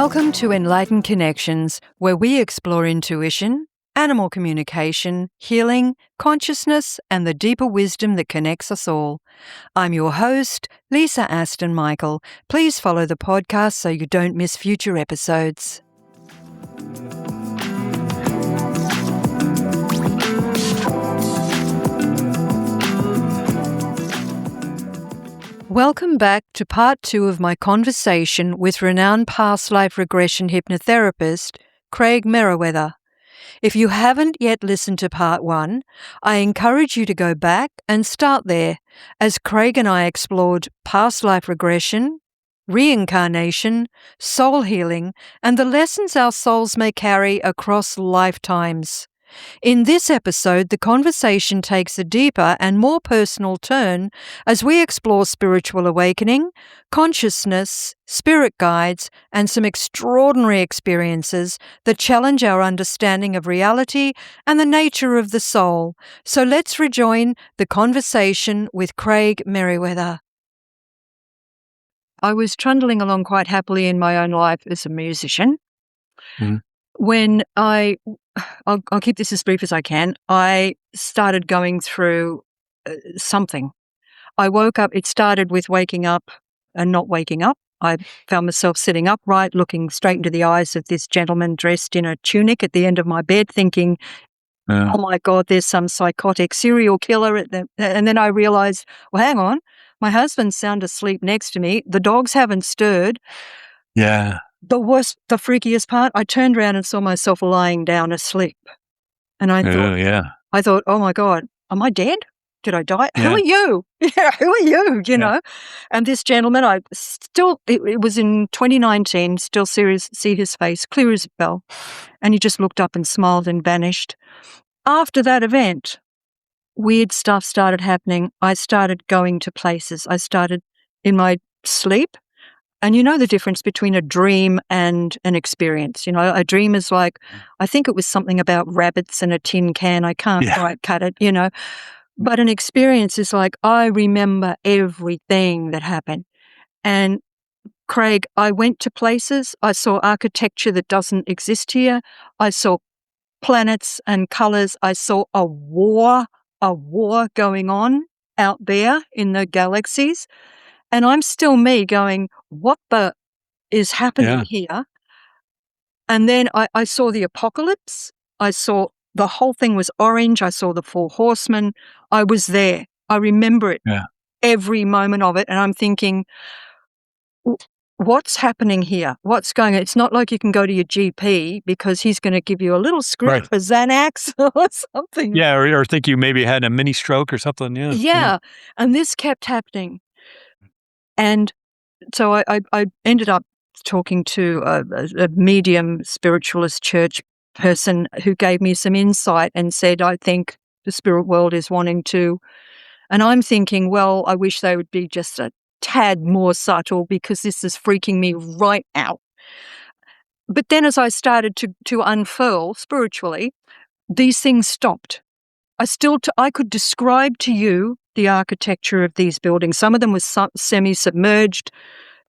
Welcome to Enlightened Connections, where we explore intuition, animal communication, healing, consciousness, and the deeper wisdom that connects us all. I'm your host, Lisa Aston Michael. Please follow the podcast so you don't miss future episodes. Welcome back to part 2 of my conversation with renowned past life regression hypnotherapist, Craig Meriwether. If you haven't yet listened to part 1, I encourage you to go back and start there, as Craig and I explored past life regression, reincarnation, soul healing, and the lessons our souls may carry across lifetimes. In this episode, the conversation takes a deeper and more personal turn as we explore spiritual awakening, consciousness, spirit guides, and some extraordinary experiences that challenge our understanding of reality and the nature of the soul. So let's rejoin the conversation with Craig Meriwether. I was trundling along quite happily in my own life as a musician. When I'll keep this as brief as I can, I started going through something. I woke up, it started with waking up and not waking up. I found myself sitting upright, looking straight into the eyes of this gentleman dressed in a tunic at the end of my bed, thinking, oh my God, there's some psychotic serial killer. And then I realized, well, hang on, my husband's sound asleep next to me. The dogs haven't stirred. Yeah. The freakiest part, I turned around and saw myself lying down asleep. And I thought, oh my God, am I dead? Did I die? Yeah. Who are you? Who are you? You know? And this gentleman, it was in 2019, still see his face, clear as a bell. And he just looked up and smiled and vanished. After that event, weird stuff started happening. I started going to places. I started in my sleep. And you know the difference between a dream and an experience. You know, a dream is like, I think it was something about rabbits and a tin can. I can't quite cut it, you know. But an experience is like, I remember everything that happened. And Craig, I went to places. I saw architecture that doesn't exist here. I saw planets and colors. I saw a war going on out there in the galaxies. And I'm still me going, what the is happening here? And then I saw the apocalypse. I saw the whole thing was orange. I saw the 4 horsemen. I was there. I remember it, every moment of it. And I'm thinking, what's happening here? What's going on? It's not like you can go to your GP because he's going to give you a little script for Xanax or something. Yeah, or think you maybe had a mini stroke or something. Yeah. And this kept happening. And so I ended up talking to a medium spiritualist church person who gave me some insight and said, I think the spirit world is wanting to. And I'm thinking, well, I wish they would be just a tad more subtle because this is freaking me right out. But then as I started to unfurl spiritually, these things stopped. I could describe to you the architecture of these buildings. Some of them was semi-submerged.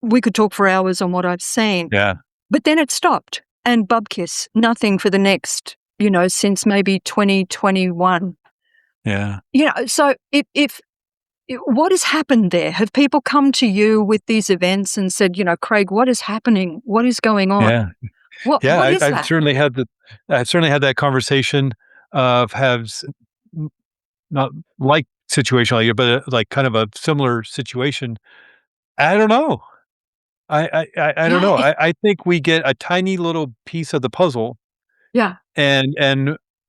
We could talk for hours on what I've seen. Yeah. But then it stopped. And bubkiss, nothing for the next, since maybe 2021. Yeah. So if what has happened there? Have people come to you with these events and said, Craig, what is happening? What is going on? Yeah. What is that? I've certainly had that conversation of not like situation like you, but like kind of a similar situation. I don't know. I don't know. I think we get a tiny little piece of the puzzle. Yeah. And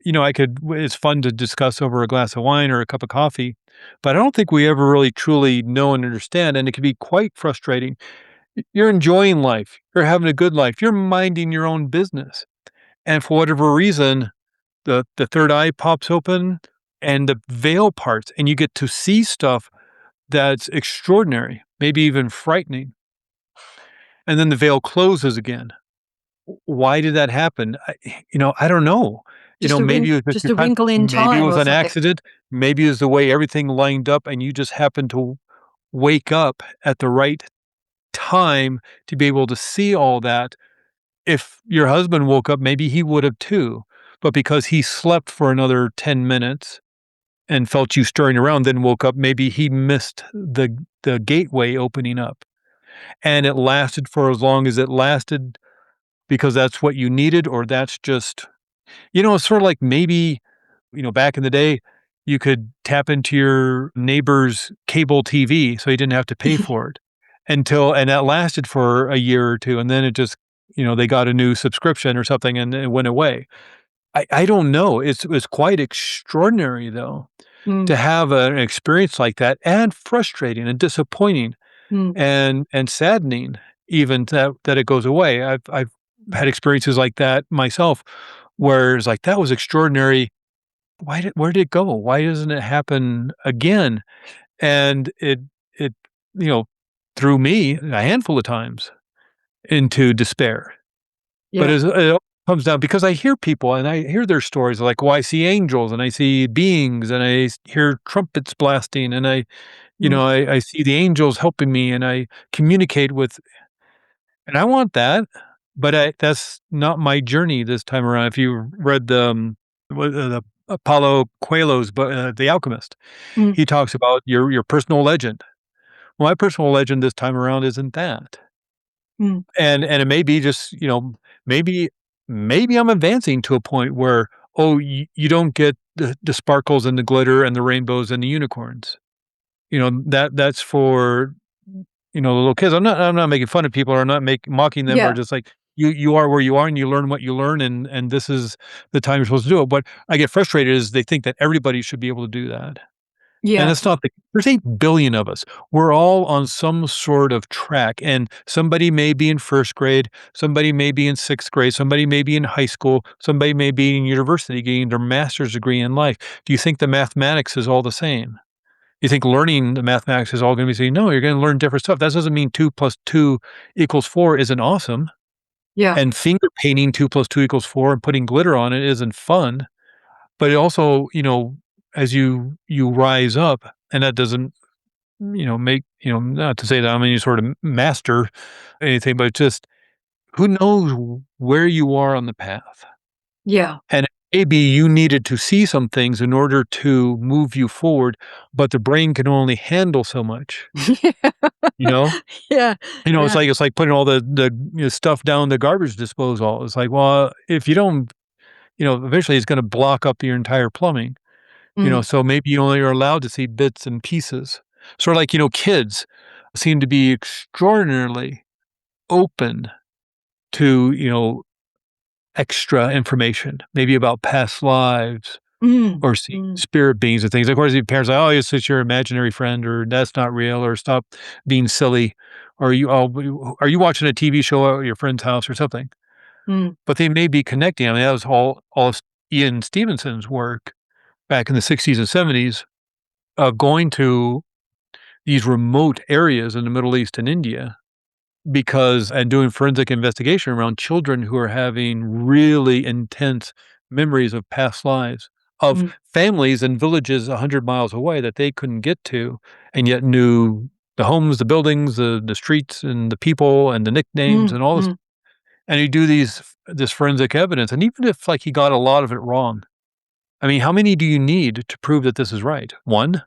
it's fun to discuss over a glass of wine or a cup of coffee, but I don't think we ever really truly know and understand. And it can be quite frustrating. You're enjoying life. You're having a good life. You're minding your own business. And for whatever reason, the third eye pops open and the veil parts, and you get to see stuff that's extraordinary, maybe even frightening. And then the veil closes again. Why did that happen? I don't know. Maybe it was just a wrinkle in time. Maybe it was an accident. Maybe it was the way everything lined up, and you just happened to wake up at the right time to be able to see all that. if your husband woke up, maybe he would have too, but because he slept for another 10 minutes and felt you stirring around, then woke up, maybe he missed the gateway opening up, and it lasted for as long as it lasted because that's what you needed, or that's just it's sort of like maybe, back in the day, you could tap into your neighbor's cable TV so you didn't have to pay for it and that lasted for a year or 2, and then it just, they got a new subscription or something and it went away. I don't know. It's quite extraordinary, though, Mm, to have an experience like that, and frustrating and disappointing mm, and saddening even that it goes away. I've had experiences like that myself where it's like, "That was extraordinary. Where did it go? Why doesn't it happen again?" And it, you know, threw me a handful of times into despair. But yeah. it all comes down because I hear people and I hear their stories like, "Well, I see angels and I see beings and hear trumpets blasting and Mm, I see the angels helping me and I communicate with." And I want that, but that's not my journey this time around. If you read the Paulo Coelho's The Alchemist, mm, he talks about your personal legend. Well, my personal legend this time around isn't that. mm. And it may be just, maybe I'm advancing to a point where, oh, you don't get the sparkles and the glitter and the rainbows and the unicorns. That's for, the little kids. I'm not making fun of people or I'm not mocking them or Yeah, just like you are where you are and you learn what you learn and this is the time you're supposed to do it. What I get frustrated is they think that everybody should be able to do that. And yeah, it's not there's 8 billion of us. We're all on some sort of track, and somebody may be in 1st grade, somebody may be in 6th grade, somebody may be in high school, somebody may be in university getting their master's degree in life. Do you think the mathematics is all the same? You think learning the mathematics is all gonna be saying, "No, you're gonna learn different stuff." That doesn't mean 2 plus 2 equals 4 isn't awesome, yeah, and finger painting 2 plus 2 equals 4 and putting glitter on it isn't fun. But it also, as you rise up, and that doesn't, make not to say that I'm any sort of master anything, but just who knows where you are on the path. yeah. And maybe you needed to see some things in order to move you forward, but the brain can only handle so much, you know? Yeah, It's yeah. like putting all the stuff down the garbage disposal. It's like, well, if you don't, eventually it's gonna block up your entire plumbing. Mm, So maybe you only are allowed to see bits and pieces. Sort of like, kids seem to be extraordinarily open to, extra information, maybe about past lives mm, or seeing mm, spirit beings and things. Of course, the parents are like, oh, it's just your imaginary friend, or that's not real, or stop being silly, or are you watching a TV show at your friend's house or something? mm, But they may be connecting. I mean, that was all Ian Stevenson's work back in the 60s and 70s of going to these remote areas in the Middle East and India and doing forensic investigation around children who are having really intense memories of past lives, of mm, families and villages 100 miles away that they couldn't get to, and yet knew the homes, the buildings, the streets, and the people, and the nicknames, mm, and all this. mm. And you do this forensic evidence, and even if like he got a lot of it wrong, I mean, how many do you need to prove that this is right? One.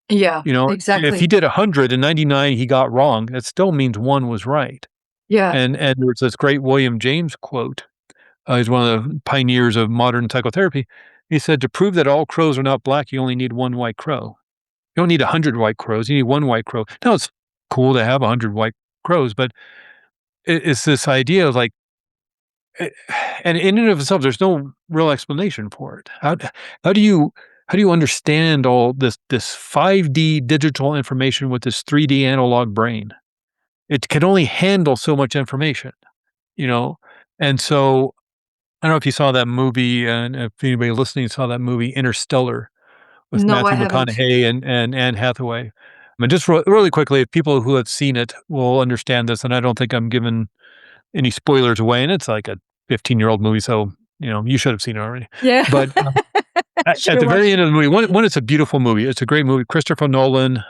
Yeah, If he exactly. did 100 and 99 he got wrong, that still means 1 was right. Yeah. And there's this great William James quote. He's one of the pioneers of modern psychotherapy. He said, "To prove that all crows are not black, you only need 1 white crow. You don't need 100 white crows, you need 1 white crow." Now, it's cool to have 100 white crows, but it's this idea of like eh, and in and of itself, there's no real explanation for it. How do you how do you understand all this 5D digital information with this 3D analog brain? It can only handle so much information, you know? And so, I don't know if you saw that movie, and if anybody listening saw that movie, Interstellar, with No, I Matthew haven't. McConaughey and Anne Hathaway. I mean, just really quickly, if people who have seen it will understand this, and I don't think I'm giving any spoilers away, and it's like a 15-year-old movie, so, you should have seen it already. Yeah. But, I at should've the very watched end it. of the movie, one, it's a beautiful movie. It's a great movie. Christopher Nolan,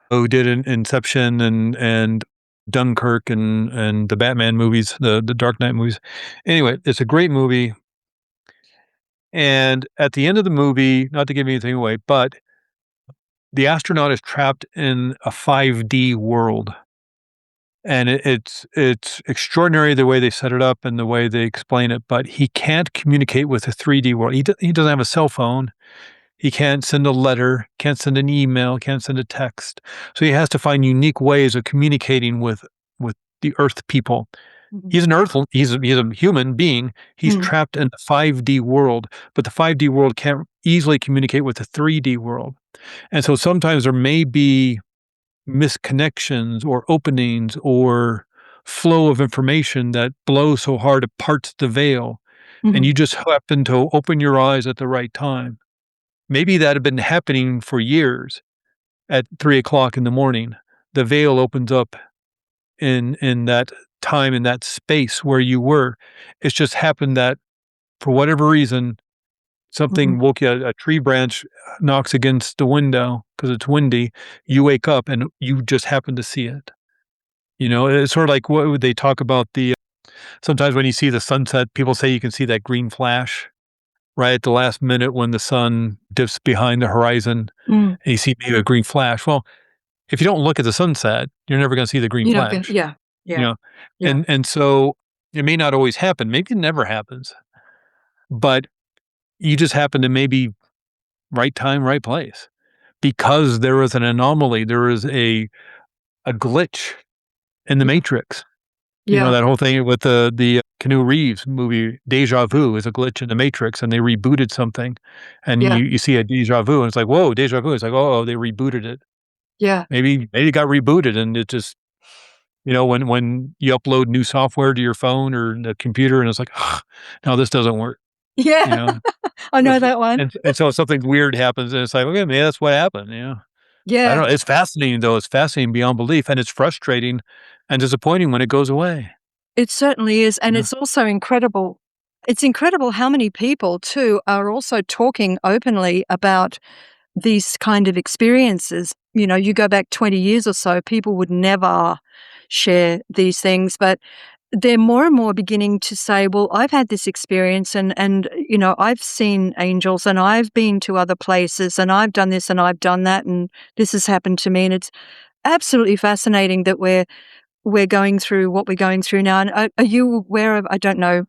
who did Inception and Dunkirk and the Batman movies, the Dark Knight movies. Anyway, it's a great movie. And at the end of the movie, not to give anything away, but the astronaut is trapped in a 5D world. And it's extraordinary the way they set it up and the way they explain it, but he can't communicate with the 3D world. He doesn't have a cell phone. He can't send a letter, can't send an email, can't send a text. So he has to find unique ways of communicating with the Earth people. He's an Earth. He's a human being. He's trapped in the 5D world, but the 5D world can't easily communicate with the 3D world. And so sometimes there may be misconnections or openings or flow of information that blows so hard it parts the veil, and you just happen to open your eyes at the right time. Maybe that had been happening for years. At 3:00 in the morning, the veil opens up in that time, in that space where you were. It's just happened that for whatever reason, something woke you. A tree branch knocks against the window because it's windy. You wake up and you just happen to see it. It's sort of like what would they talk about sometimes when you see the sunset, people say you can see that green flash right at the last minute when the sun dips behind the horizon and you see maybe a green flash. Well, if you don't look at the sunset, you're never going to see the green flash. Yeah. And so it may not always happen. Maybe it never happens, but you just happen to maybe right time, right place, because there was an anomaly. There was a glitch in the Matrix. That whole thing with the Keanu Reeves movie, Deja Vu, is a glitch in the Matrix, and they rebooted something, and you see a deja vu, and it's like, whoa, deja vu. It's like, oh, they rebooted it. Yeah. Maybe it got rebooted, and it just, when you upload new software to your phone or the computer, and it's like, no, this doesn't work. Yeah. I know that one. And so something weird happens, and it's like, okay, maybe that's what happened. I don't know. It's fascinating, though. It's fascinating beyond belief, and it's frustrating and disappointing when it goes away. It certainly is, and it's also incredible. It's incredible how many people, too, are also talking openly about these kind of experiences. You go back 20 years or so, people would never share these things, but they're more and more beginning to say, well, I've had this experience and I've seen angels and I've been to other places and I've done this and I've done that and this has happened to me. And it's absolutely fascinating that we're going through what we're going through now. And are you aware of, I don't know,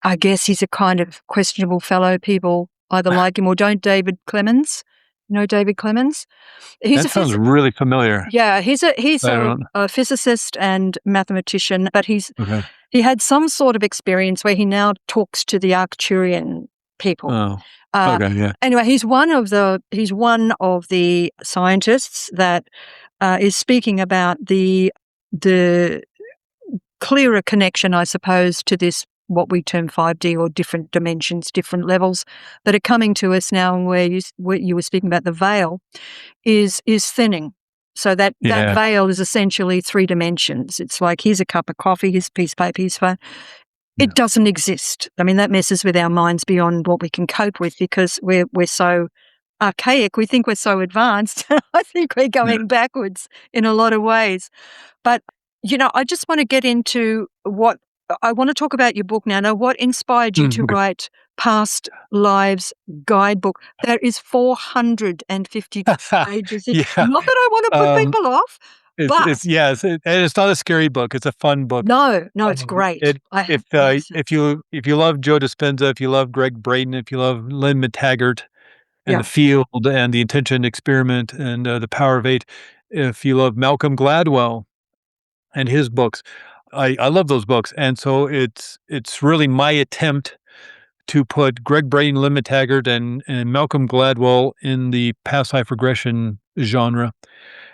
I guess he's a kind of questionable fellow. People either like him or don't, David Clemens. David Clemens? That sounds really familiar. Yeah, he's a physicist and mathematician, but he had some sort of experience where he now talks to the Arcturian people. Oh, okay, yeah. Anyway, he's one of the scientists that is speaking about the clearer connection, I suppose, to this, what we term 5D, or different dimensions, different levels that are coming to us now, and where you were speaking about the veil is thinning. So that veil is essentially 3 dimensions. It's like, here's a cup of coffee, here's a piece of paper, here's phone. It doesn't exist. I mean, that messes with our minds beyond what we can cope with, because we're so archaic. We think we're so advanced. I think we're going backwards in a lot of ways. But, I just want to get into I want to talk about your book now. Now, what inspired you to write Past Lives Guidebook? There is 450 pages. Not that I want to put people off, but it's not a scary book. It's a fun book. No, it's great. If you love Joe Dispenza, if you love Greg Braden, if you love Lynn McTaggart and The Field and The Intention Experiment and The Power of Eight, if you love Malcolm Gladwell and his books, I love those books. And so it's really my attempt to put Greg Braden, Lynn McTaggart, and Malcolm Gladwell in the past life regression genre.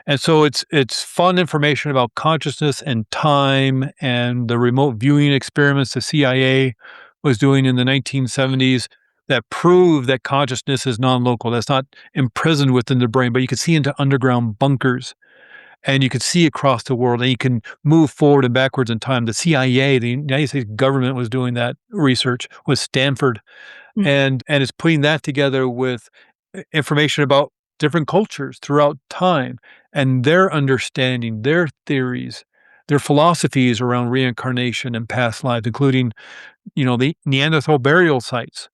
And so it's fun information about consciousness and time and the remote viewing experiments the CIA was doing in the 1970s that prove that consciousness is non-local. That's not imprisoned within the brain, but you can see into underground bunkers. And you can see across the world, and you can move forward and backwards in time. The CIA, the United States government, was doing that research with Stanford, and is putting that together with information about different cultures throughout time and their understanding, their theories, their philosophies around reincarnation and past lives, including, the Neanderthal burial sites.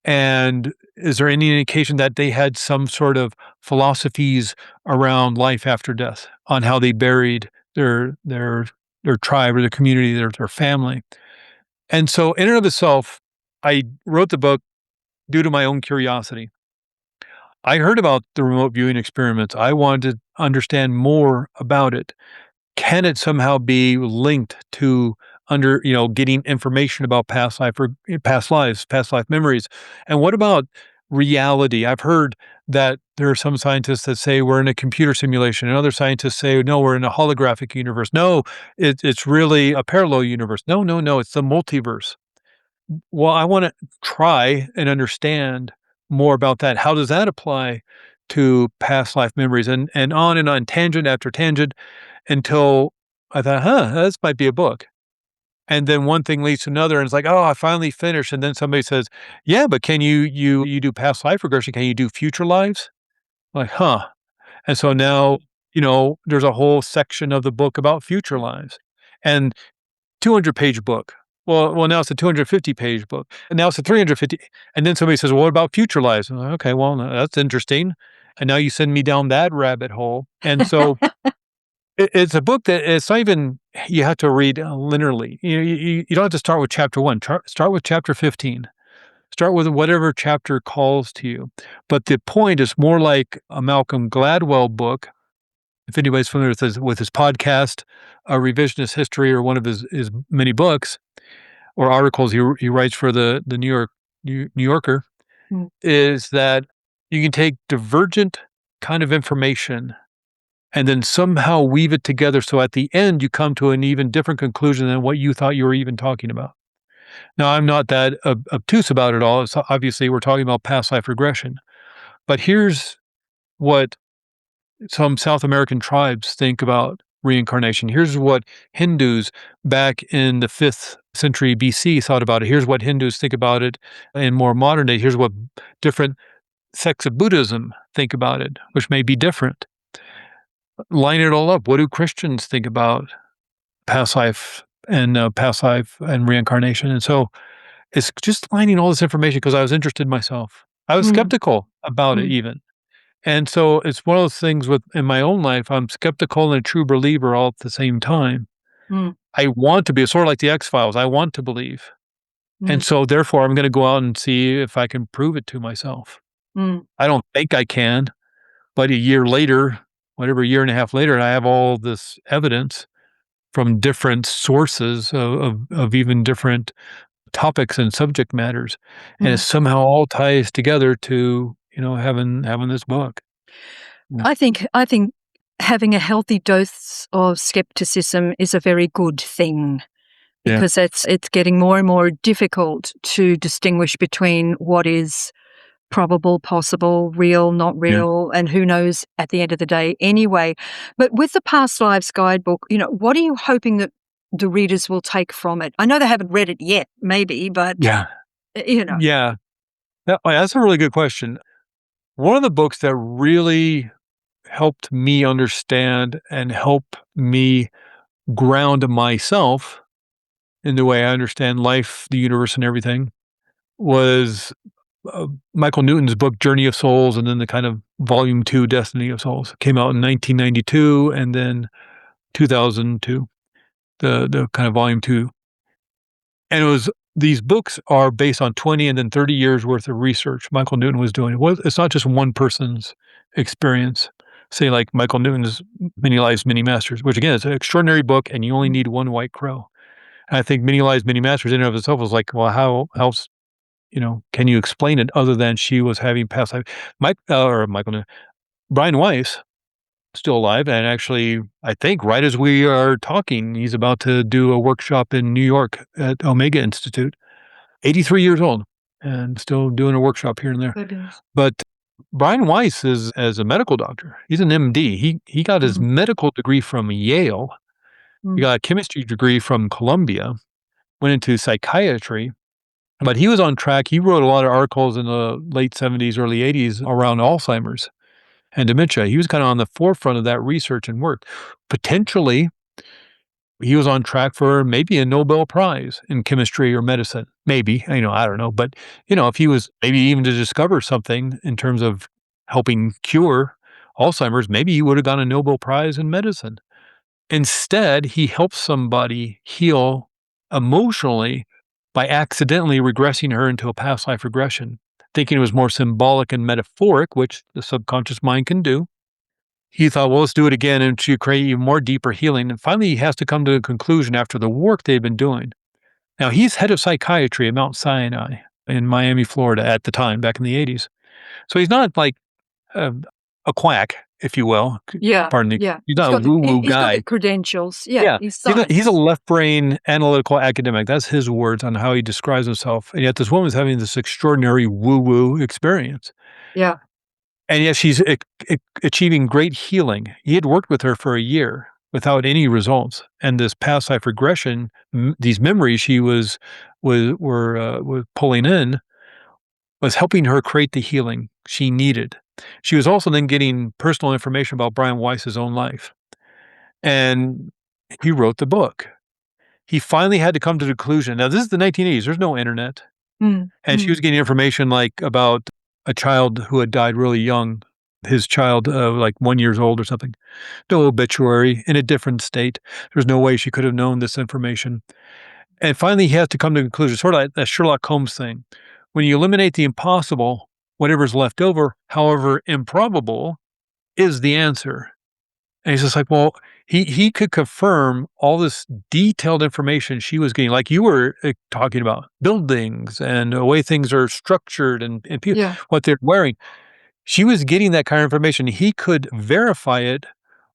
And is there any indication that they had some sort of philosophies around life after death, on how they buried their tribe or their community, their family? And so, in and of itself, I wrote the book due to my own curiosity. I heard about the remote viewing experiments. I wanted to understand more about it. Can it somehow be linked to getting information about past life or past lives, past life memories? And what about reality? I've heard that there are some scientists that say we're in a computer simulation, and other scientists say, no, we're in a holographic universe. No, it's really a parallel universe. No, no, no, it's the multiverse. Well, I want to try and understand more about that. How does that apply to past life memories? And on, tangent after tangent, until I thought, this might be a book. And then one thing leads to another, and it's like, oh, I finally finished. And then somebody says, yeah, but can you do past life regression? Can you do future lives? Like, huh. And so now, there's a whole section of the book about future lives. And 200-page book. Well, now it's a 250-page book, and now it's a 350. And then somebody says, well, what about future lives? I'm like, okay, well, that's interesting. And now you send me down that rabbit hole. And so it's a book that it's not even, you have to read linearly. You don't have to start with chapter 1. Start with chapter 15. Start with whatever chapter calls to you. But the point is more like a Malcolm Gladwell book. If anybody's familiar with his podcast, A Revisionist History, or one of his many books or articles he writes for the New Yorker, is that you can take divergent kind of information and then somehow weave it together, so at the end you come to an even different conclusion than what you thought you were even talking about. Now, I'm not that obtuse about it all. It's obviously, we're talking about past life regression. But here's what some South American tribes think about reincarnation. Here's what Hindus back in the 5th century BC thought about it. Here's what Hindus think about it in more modern day. Here's what different sects of Buddhism think about it, which may be different. Line it all up. What do Christians think about past life and reincarnation? And so it's just lining all this information because I was interested myself. I was skeptical about it even. And so it's one of those things in my own life, I'm skeptical and a true believer all at the same time. I want to be sort of like the X-Files. I want to believe. And so therefore I'm going to go out and see if I can prove it to myself. I don't think I can, but a year later, whatever, year and a half later, I have all this evidence from different sources of even different topics and subject matters. And it somehow all ties together to, having this book. I think having a healthy dose of skepticism is a very good thing, because it's getting more and more difficult to distinguish between what is probable, possible, real, not real, and who knows at the end of the day anyway. But with the Past Lives Guidebook, what are you hoping that the readers will take from it? I know they haven't read it yet, maybe, but Yeah, that's a really good question. One of the books that really helped me understand and help me ground myself in the way I understand life, the universe, and everything was Michael Newton's book, Journey of Souls, and then the kind of volume 2, Destiny of Souls. It came out in 1992 and then 2002, the kind of volume 2. And these books are based on 20 and then 30 years worth of research Michael Newton was doing. It's not just one person's experience. Say like Michael Newton's Many Lives, Many Masters, which again is an extraordinary book, and you only need one white crow. And I think Many Lives, Many Masters in and of itself was like, well, how else, can you explain it other than she was having past life? Brian Weiss, still alive, and actually, I think right as we are talking, he's about to do a workshop in New York at Omega Institute. 83 years old and still doing a workshop here and there. Fabulous. But Brian Weiss is as a medical doctor. He's an MD. He got his medical degree from Yale. He got a chemistry degree from Columbia. Went into psychiatry. But he was on track. He wrote a lot of articles in the late 70s, early 80s around Alzheimer's and dementia. He was kind of on the forefront of that research and work. Potentially, he was on track for maybe a Nobel Prize in chemistry or medicine. Maybe, I don't know. But, if he was maybe even to discover something in terms of helping cure Alzheimer's, maybe he would have gotten a Nobel Prize in medicine. Instead, he helped somebody heal emotionally by accidentally regressing her into a past life regression, thinking it was more symbolic and metaphoric, which the subconscious mind can do. He thought, well, let's do it again and to create even more deeper healing. And finally, he has to come to the conclusion after the work they've been doing. Now, he's head of psychiatry at Mount Sinai in Miami, Florida at the time, back in the 80s. So he's not like a quack, if you will. Yeah, Pardon me. yeah. He's not a woo-woo He's got guy. the credentials. Yeah, Yeah. he's He's a science. left-brain analytical academic. That's his words on how he describes himself. And yet this woman's having this extraordinary woo-woo experience. Yeah, And yet she's achieving great healing. He had worked with her for a year without any results. And this past life regression, these memories she was pulling in, was helping her create the healing she needed. She was also then getting personal information about Brian Weiss's own life. And he wrote the book. He finally had to come to the conclusion. Now, this is the 1980s. There's no internet. And she was getting information like about a child who had died really young, his child, like 1 year old or something. No obituary, in a different state. There's no way she could have known this information. And finally, he has to come to a conclusion, sort of like that Sherlock Holmes thing. When you eliminate the impossible, whatever's left over, however improbable, is the answer. And he's just like, well, he could confirm all this detailed information she was getting, like you were talking about, buildings and the way things are structured and people, yeah, what they're wearing. She was getting that kind of information. He could verify it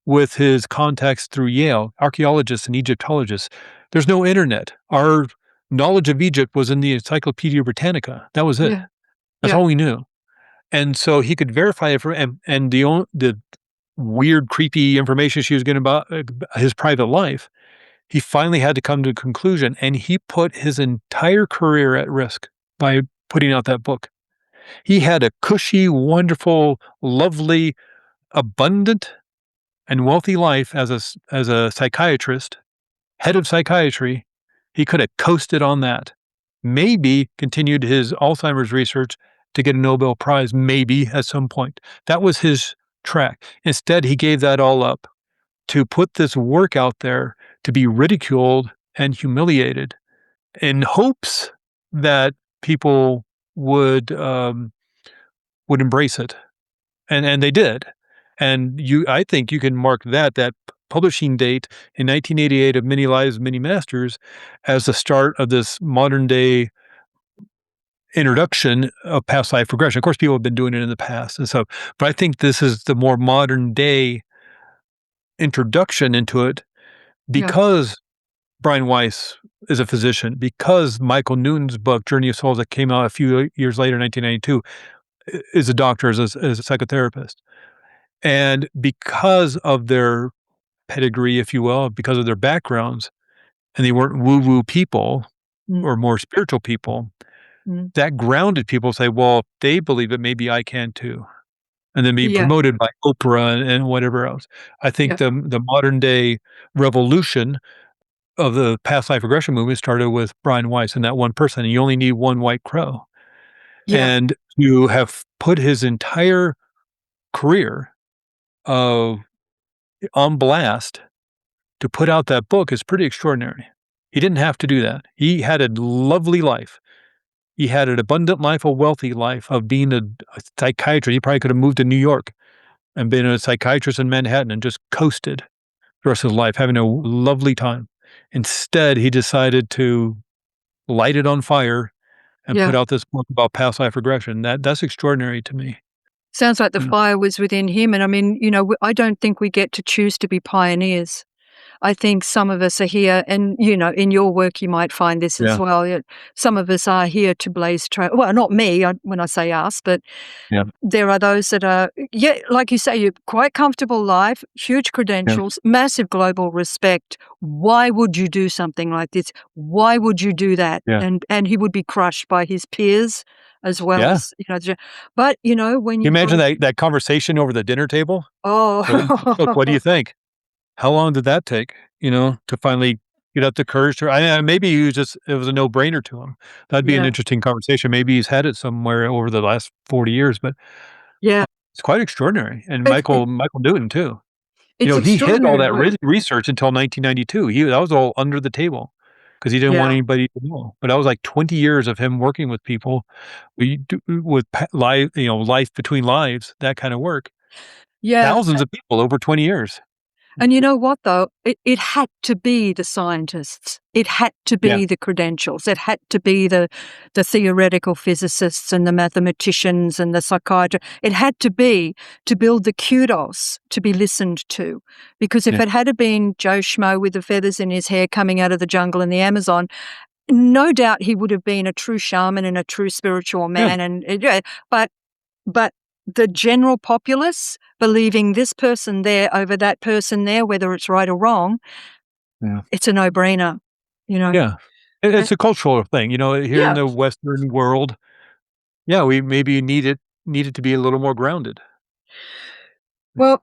with his contacts through Yale, archaeologists and Egyptologists. There's no internet. Our knowledge of Egypt was in the Encyclopedia Britannica. That was it. yeah, That's yeah, all we knew. And so he could verify it and the weird, creepy information she was getting about his private life, he finally had to come to a conclusion, and he put his entire career at risk by putting out that book. He had a cushy, wonderful, lovely, abundant, and wealthy life as a psychiatrist, head of psychiatry. He could have coasted on that. Maybe continued his Alzheimer's research to get a Nobel Prize, maybe at some point. That was his track. Instead, he gave that all up to put this work out there to be ridiculed and humiliated in hopes that people would embrace it. And they did. And I think you can mark that publishing date in 1988 of Many Lives, Many Masters as the start of this modern day introduction of past life regression. Of course, people have been doing it in the past. And so, but I think this is the more modern day introduction into it yeah, because Brian Weiss is a physician, because Michael Newton's book, Journey of Souls, that came out a few years later, 1992, is a doctor, as a psychotherapist. And because of their pedigree, if you will, because of their backgrounds, and they weren't woo-woo people mm, or more spiritual people, mm, that grounded people say, well, they believe it, maybe I can too. And then being yeah, promoted by Oprah and whatever else. I think yeah, the modern day revolution of the past life regression movement started with Brian Weiss and that one person. And you only need one white crow. yeah, And to have put his entire career of on blast to put out that book is pretty extraordinary. He didn't have to do that. He had a lovely life. He had an abundant life, a wealthy life of being a psychiatrist. He probably could have moved to New York and been a psychiatrist in Manhattan and just coasted the rest of his life, having a lovely time. Instead, he decided to light it on fire and put yeah. out this book about past life regression. That's extraordinary to me. Sounds like the Mm. fire was within him. And I mean, I don't think we get to choose to be pioneers. I think some of us are here, and in your work, you might find this as Yeah, well. Some of us are here to blaze trail. Well, not me when I say us, but yeah, there are those that are, yeah, like you say, you're quite comfortable life, huge yeah, credentials, massive global respect. Why would you do something like this? Why would you do that? yeah, And he would be crushed by his peers as well yeah. as But when You you've got imagine that conversation over the dinner table? So, look, what do oh, you think? How long did that take, to finally get up the courage to maybe it was a no-brainer to him. That'd be an Yeah. interesting conversation. Maybe he's had it somewhere over the last 40 years, but Yeah. it's quite extraordinary. And It, it, Michael Newton too. it's He hid all extraordinary that work. research until 1992. That was all under the table because he didn't want Yeah. anybody to know. But that was like 20 years of him working with people with life between lives, that kind of work. Yeah. Thousands of people over 20 years. And you know what, though? It had to be the scientists. It had to Yeah. be the credentials. It had to be the theoretical physicists and the mathematicians and the psychiatrists. It had to be to build the kudos to be listened to. Because if Yeah. it had been Joe Schmo with the feathers in his hair coming out of the jungle in the Amazon, no doubt he would have been a true shaman and a true spiritual Yeah. man. But the general populace believing this person there over that person there, whether it's right or wrong, Yeah. it's a no-brainer, Yeah. It's a cultural thing, here in Yeah. the Western world. Yeah, we maybe need it to be a little more grounded. Well,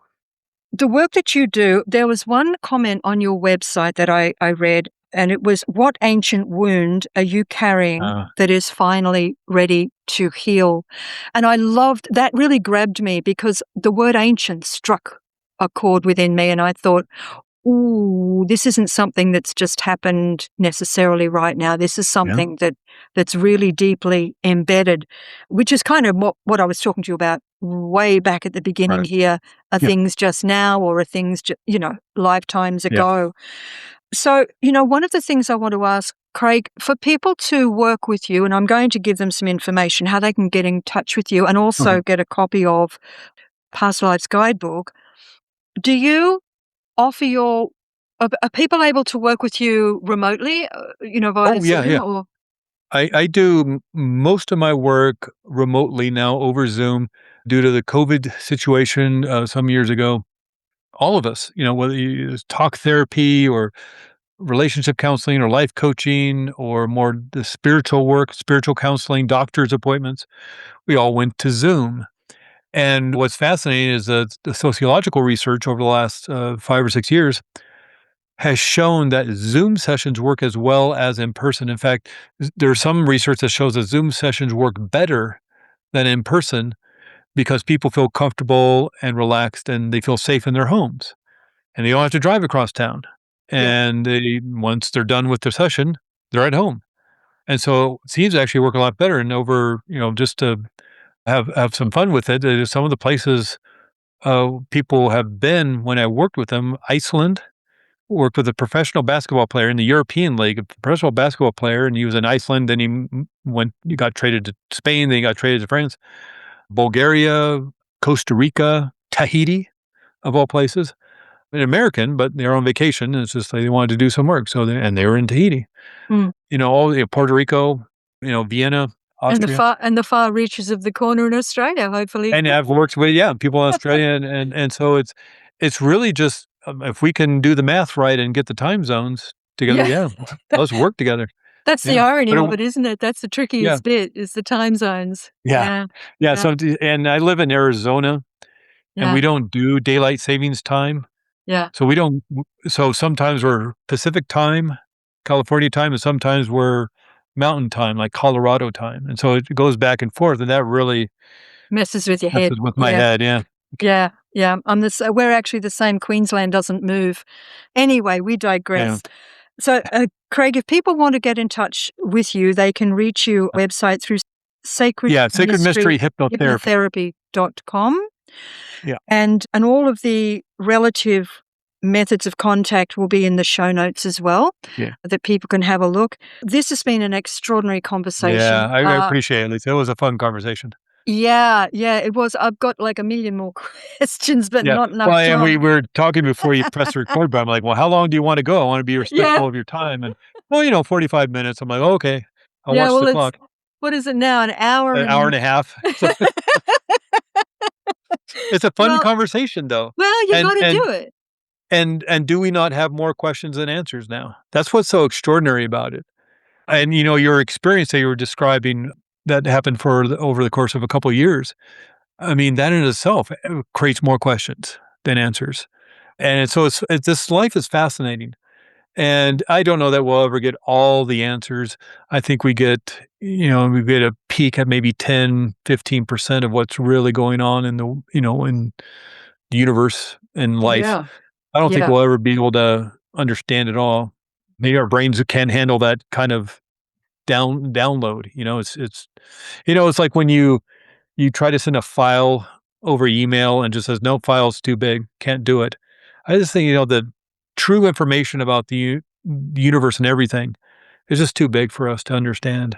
the work that you do, there was one comment on your website that I read, and it was, what ancient wound are you carrying Uh, that is finally ready to heal? And I loved, that really grabbed me because the word ancient struck a chord within me, and I thought, ooh, this isn't something that's just happened necessarily right now. This is yeah. something that's really deeply embedded, which is kind of what I was talking to you about way back at the beginning Right. here. Are Yeah. things just now, or are things, lifetimes Yeah. ago? So, one of the things I want to ask, Craig, for people to work with you, and I'm going to give them some information, how they can get in touch with you and also Okay. get a copy of Past Lives Guidebook. Do you offer are people able to work with you remotely, via Oh, yeah, Zoom yeah. or? I do most of my work remotely now over Zoom due to the COVID situation some years ago. All of us, whether you use talk therapy or relationship counseling or life coaching or more the spiritual work, spiritual counseling, doctor's appointments, we all went to Zoom. And what's fascinating is that the sociological research over the last 5 or 6 years has shown that Zoom sessions work as well as in person. In fact, there's some research that shows that Zoom sessions work better than in person because people feel comfortable and relaxed and they feel safe in their homes and they don't have to drive across town. Yeah. And once they're done with their session, they're at home. And so it seems to actually work a lot better. And over, just to have some fun with it, some of the places people have been when I worked with them, Iceland, worked with a professional basketball player in the European League, a professional basketball player, and he was in Iceland. Then he got traded to Spain. Then he got traded to France, Bulgaria, Costa Rica, Tahiti, of all places. An American, but they're on vacation. And it's just like they wanted to do some work, so they were in Tahiti. Mm. Puerto Rico, Vienna, And Austria. the far reaches of the corner in Australia, hopefully. And I've worked with people in Australia, and so it's really just if we can do the math right and get the time zones together, Yeah. let's work together. That's the Yeah, irony but of it, isn't it? That's the yeah, trickiest bit, is the time zones. yeah, Yeah. yeah. Yeah. And I live in Arizona, and Yeah. we don't do daylight savings time, Yeah. so we don't. So sometimes we're Pacific time, California time, and sometimes we're Mountain time, like Colorado time, and so it goes back and forth, and that really Messes with your head. messes with my Yeah. head. Yeah, Yeah. Yeah. We're actually the same. Queensland doesn't move. Anyway, we yeah, digress. So, Craig, if people want to get in touch with you, they can reach you website through Sacred yeah. Sacred Mystery Mystery Hypnotherapy. Hypnotherapy.com. Yeah, And all of the relative methods of contact will be in the show notes as well, yeah. that people can have a look. This has been an extraordinary Yeah, conversation. I appreciate it, Lisa. It was a fun conversation. Yeah, it was. I've got like a million more questions, but Yeah. not enough Well, and we time. were talking before you pressed the record button. I'm like, "Well, how long do you wanna go? I wanna be Yeah, respectful of your time." And, "Well, 45 minutes." I'm like, "Okay." I'll yeah. watch Well, the clock. what is it now? An hour An hour and and a half. So, it's a fun well, conversation, though. you And got to and do it. and do we not have more questions than answers now? That's what's so extraordinary about it. And, your experience that you were describing that happened over the course of a couple of years, I mean, that in itself creates more questions than answers. And so this life is fascinating. And I don't know that we'll ever get all the answers. I think we get a peek at maybe 10, 15% of what's really going on in in the universe and life. Yeah. I don't think Yeah. we'll ever be able to understand it all. Maybe our brains can handle that kind of download. It's like when you try to send a file over email and just says, "No, file's too big, can't do it." I just think, the true information about the universe and everything is just too big for us to understand.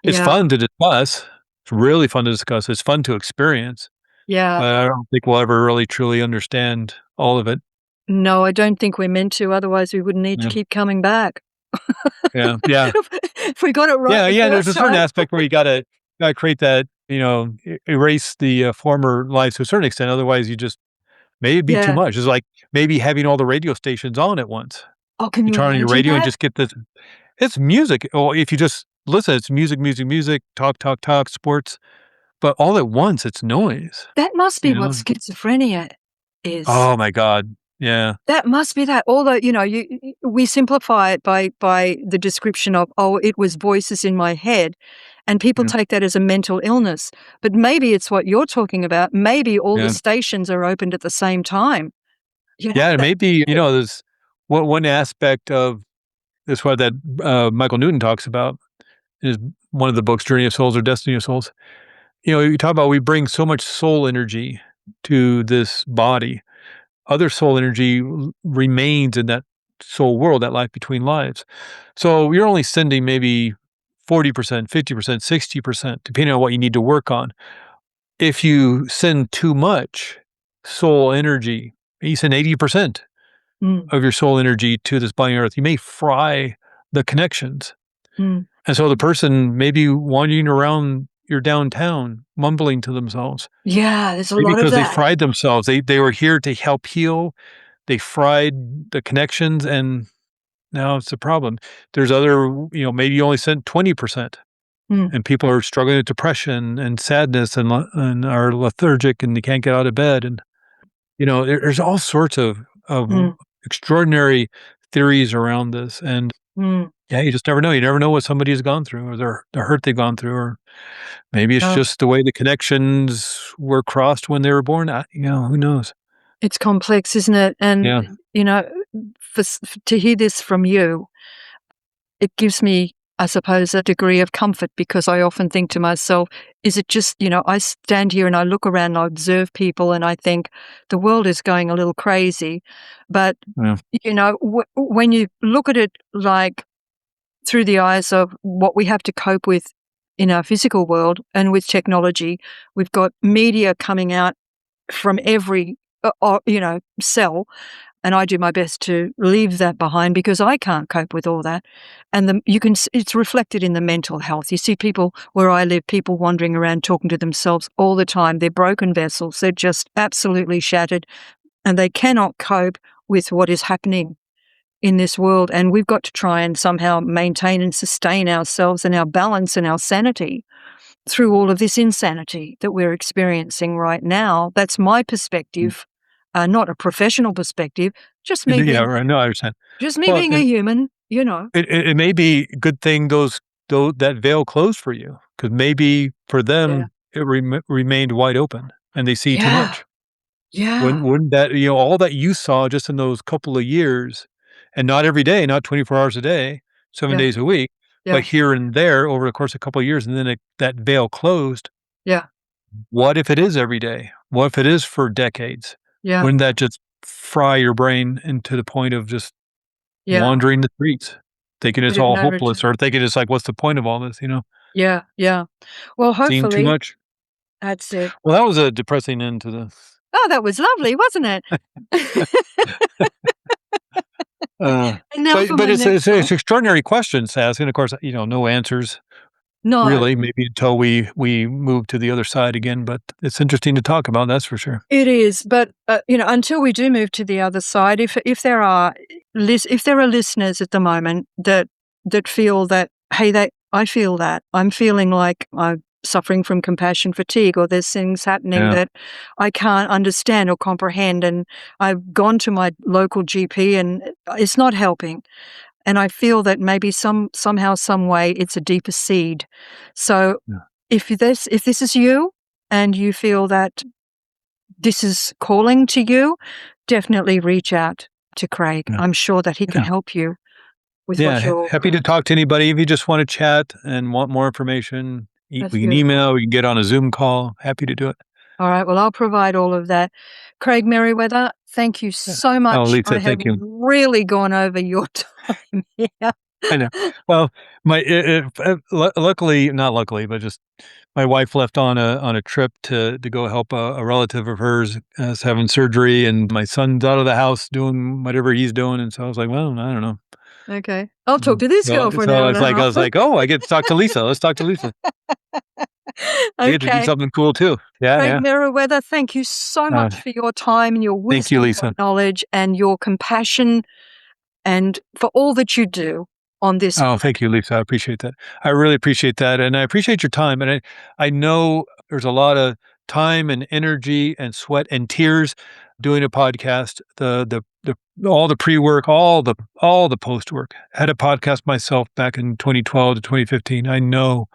It's Yeah. fun to discuss. It's really fun to discuss. It's fun to experience, Yeah. but I don't think we'll ever really truly understand all of it. No, I don't think we're meant to, otherwise we wouldn't need to Yeah. keep coming back. Yeah. Yeah. If we got it right Yeah. the Yeah. There's first a certain time. aspect where you gotta create that, erase the former lives to a certain extent. Otherwise, you just maybe it'd be too Yeah. much. It's like maybe having all the radio stations on at once. Oh, can You you turn on your imagine radio and that? just get this. It's music. Or if you just listen, it's music, music, music, talk, talk, talk, sports. But all at once, it's noise. That must be You what know? schizophrenia is. Oh my god. Yeah. That must be that. Although, we simplify it by the description of, "Oh, it was voices in my head," and people Yeah. take that as a mental illness. But maybe it's what you're talking about. Maybe all the Yeah. stations are opened at the same time. Yeah. And That maybe, there's one aspect of this what that Michael Newton talks about is one of the books, Journey of Souls or Destiny of Souls. You talk about we bring so much soul energy to this body. Other soul energy remains in that soul world, that life between lives. So you're only sending maybe 40%, 50%, 60%, depending on what you need to work on. If you send too much soul energy, you send 80% Mm, of your soul energy to this body on earth, you may fry the connections. mm. And so the person may be wandering around your downtown, mumbling to themselves. Yeah, there's a Maybe lot of because they that. fried themselves. They were here to help heal. They fried the connections, and now it's a problem. There's other, maybe you only sent 20%, Mm, and people are struggling with depression and sadness and are lethargic and they can't get out of bed. And, there's all sorts of mm, extraordinary theories around this. And mm. yeah, you just never know. You never know what somebody has gone through or the hurt they've gone through, or maybe it's Oh, just the way the connections were crossed when they were born. Who knows? it's complex, isn't it? And, Yeah. you know, to hear this from you, it gives me, I suppose, a degree of comfort, because I often think to myself, is it just, I stand here and I look around and I observe people and I think the world is going a little crazy. But, Yeah. when you look at it like through the eyes of what we have to cope with in our physical world and with technology, we've got media coming out from every, cell. And I do my best to leave that behind because I can't cope with all that. And it's reflected in the mental health. You see people where I live, people wandering around talking to themselves all the time. They're broken vessels. They're just absolutely shattered and they cannot cope with what is happening in this world. And we've got to try and somehow maintain and sustain ourselves and our balance and our sanity through all of this insanity that we're experiencing right now. That's my perspective, not a professional perspective, just me Yeah, being right. No, I understand. Well, a human. it may be a good thing those that veil closed for you, because maybe for Yeah. them it remained wide open and they see too Yeah. much. Yeah. Wouldn't that all that you saw just in those couple of years, and not every day, not 24 hours a day, 7 Yeah. days a week, Yeah. but here and there over the course of a couple of years, and then that veil closed. Yeah. What if it is every day? What if it is for decades? Yeah. Wouldn't that just fry your brain into the point of just Yeah. wandering the streets, thinking it's Bit of all no hopeless, return. or thinking it's like, "What's the point of all this?" Yeah. Yeah. Well, Seeing too hopefully much? that's it. Well, that was a depressing end to the Oh, that was lovely, wasn't it? uh, And now but for my next it's one. extraordinary questions to ask, and of course, no answers No. really, maybe until we move to the other side again, but it's interesting to talk about, that's for sure. It is, but, until we do move to the other side, if there are listeners at the moment that feel that, "Hey, I feel that. I'm feeling like suffering from compassion fatigue, or there's things happening that I can't understand or comprehend. And I've gone to my local GP and it's not helping. And I feel that maybe somehow, some way, it's a deeper seed. So if this is you and you feel that this is calling to you, definitely reach out to Craig. I'm sure that he can help you with what you're... Happy to talk to anybody. If you just want to chat and want more information, we can email, we can get on a Zoom call. Happy to do it. All right. Well, I'll provide all of that. Craig Meriwether, thank you so much. Oh, Lisa, thank you. Really gone over your time here. I know. Well, luckily, not luckily, but just my wife left on a trip to go help a relative of hers having surgery, and my son's out of the house doing whatever he's doing, and so I was like, well, I don't know. Okay, I'll talk to this girl for an hour. I was like, oh, I get to talk to Lisa. Let's talk to Lisa. I get to do something cool too. Craig Meriwether, thank you so much for your time and your wisdom, thank you, Lisa. Your knowledge and your compassion, and for all that you do on this. Oh, thank you, Lisa. I appreciate that. I really appreciate that, and I appreciate your time. And I know there's a lot of time and energy and sweat and tears doing a podcast. All the pre-work, all the post-work. I had a podcast myself back in 2012 to 2015. I know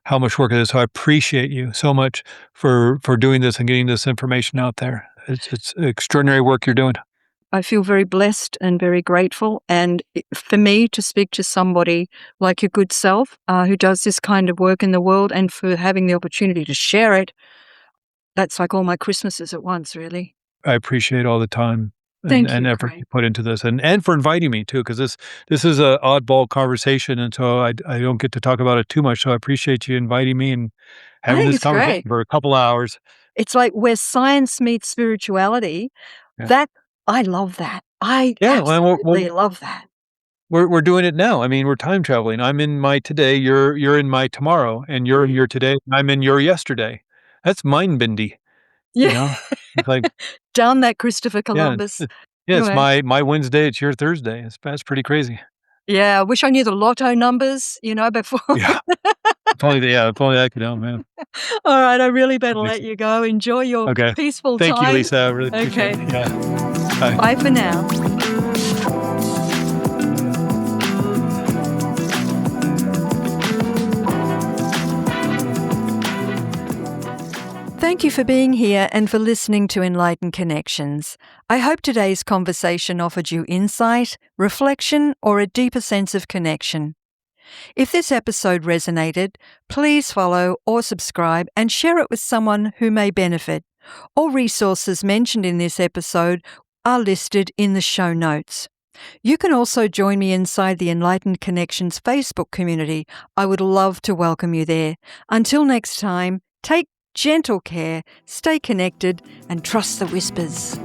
how much work it is. So I appreciate you so much for doing this and getting this information out there. It's extraordinary work you're doing. I feel very blessed and very grateful. And for me to speak to somebody like your good self who does this kind of work in the world, and for having the opportunity to share it, that's like all my Christmases at once, really. I appreciate all the time and effort you put into this, and for inviting me too, because this is an oddball conversation, and so I don't get to talk about it too much. So I appreciate you inviting me and having this conversation for a couple hours. It's like where science meets spirituality. That I love that. I absolutely love that. We're doing it now. I mean, we're time traveling. I'm in my today. You're in my tomorrow, and you're in your today. I'm in your yesterday. That's mind bendy. Yeah. You know? It's like down that Christopher Columbus. Yeah, it's my Wednesday, it's your Thursday. That's pretty crazy. Yeah, I wish I knew the lotto numbers, before. Yeah. If only I could know, man. All right, I really better let you go. Enjoy your peaceful time. Thank you, Lisa. I really appreciate it. Yeah. Bye. Bye for now. Thank you for being here and for listening to Enlightened Connections. I hope today's conversation offered you insight, reflection, or a deeper sense of connection. If this episode resonated, please follow or subscribe and share it with someone who may benefit. All resources mentioned in this episode are listed in the show notes. You can also join me inside the Enlightened Connections Facebook community. I would love to welcome you there. Until next time, take gentle care, stay connected, and trust the whispers.